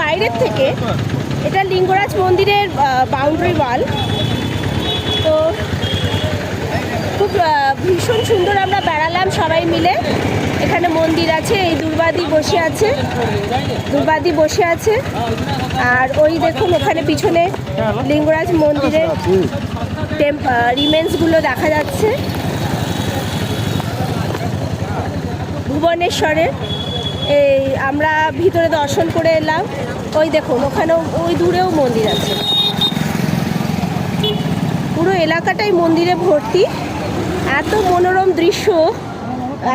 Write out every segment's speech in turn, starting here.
বাইরের থেকে, এটা লিঙ্গরাজ মন্দিরের বাউন্ডারি ওয়াল। তো খুব ভীষণ সুন্দর, আমরা বেড়ালাম সবাই মিলে। এখানে মন্দির আছে, এই দুর্বাদি বসে আছে। আর ওই দেখুন ওখানে পিছনে লিঙ্গরাজ মন্দিরের রিমেন্সগুলো দেখা যাচ্ছে। ভুবনেশ্বরের এই আমরা ভিতরে দর্শন করে এলাম। ওই দেখুন ওখানেও ওই দূরেও মন্দির আছে। পুরো এলাকাটাই মন্দিরে ভর্তি। এত মনোরম দৃশ্য,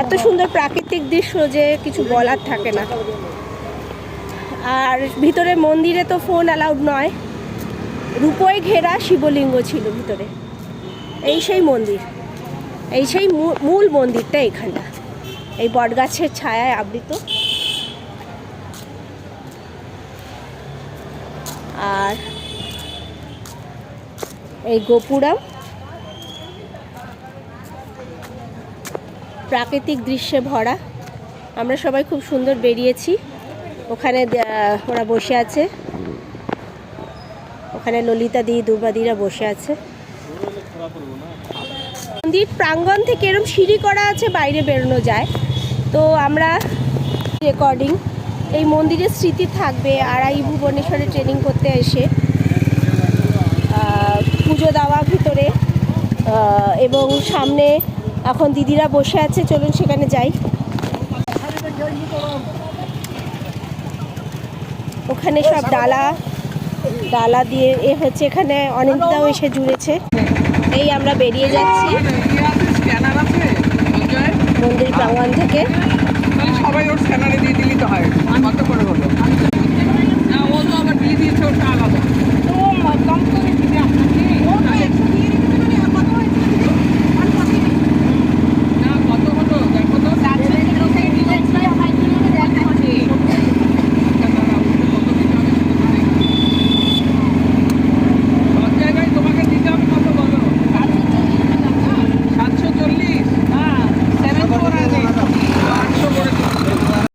এত সুন্দর প্রাকৃতিক দৃশ্য যে কিছু বলার থাকে না। আর ভিতরে মন্দিরে তো ফোন অ্যালাউড নয়। রূপোয় ঘেরা শিবলিঙ্গ ছিল ভিতরে। এই সেই মন্দির, এই সেই মূল মন্দিরটা এখানটা, এই বটগাছের ছায়ায় আবৃত। আর এই গোপুরম প্রাকৃতিক দৃশ্যে ভরা। আমরা সবাই খুব সুন্দর বেরিয়েছি। ওখানে ওরা বসে আছে, ওখানে ললিতা দি দুর্বাদিরা বসে আছে। মন্দির প্রাঙ্গণ থেকে এরকম সিঁড়ি করা আছে, বাইরে বেরোনো যায়। তো আমরা রেকর্ডিং, এই মন্দিরের স্মৃতি থাকবে। আর এই ভুবনেশ্বরে ট্রেনিং করতে এসে পুজো দেওয়া ভিতরে, এবং সামনে এখন দিদিরা বসে আছে। চলুন সেখানে যাই। ওখানে সব ডালা দিয়ে হচ্ছে, এখানে অনেকটাও এসে জুড়েছে। এই আমরা বেরিয়ে যাচ্ছি মন্দির প্রাঙ্গণ থেকে। সবাই ওর স্ক্যানারে দিয়ে দিলেই তো হয়।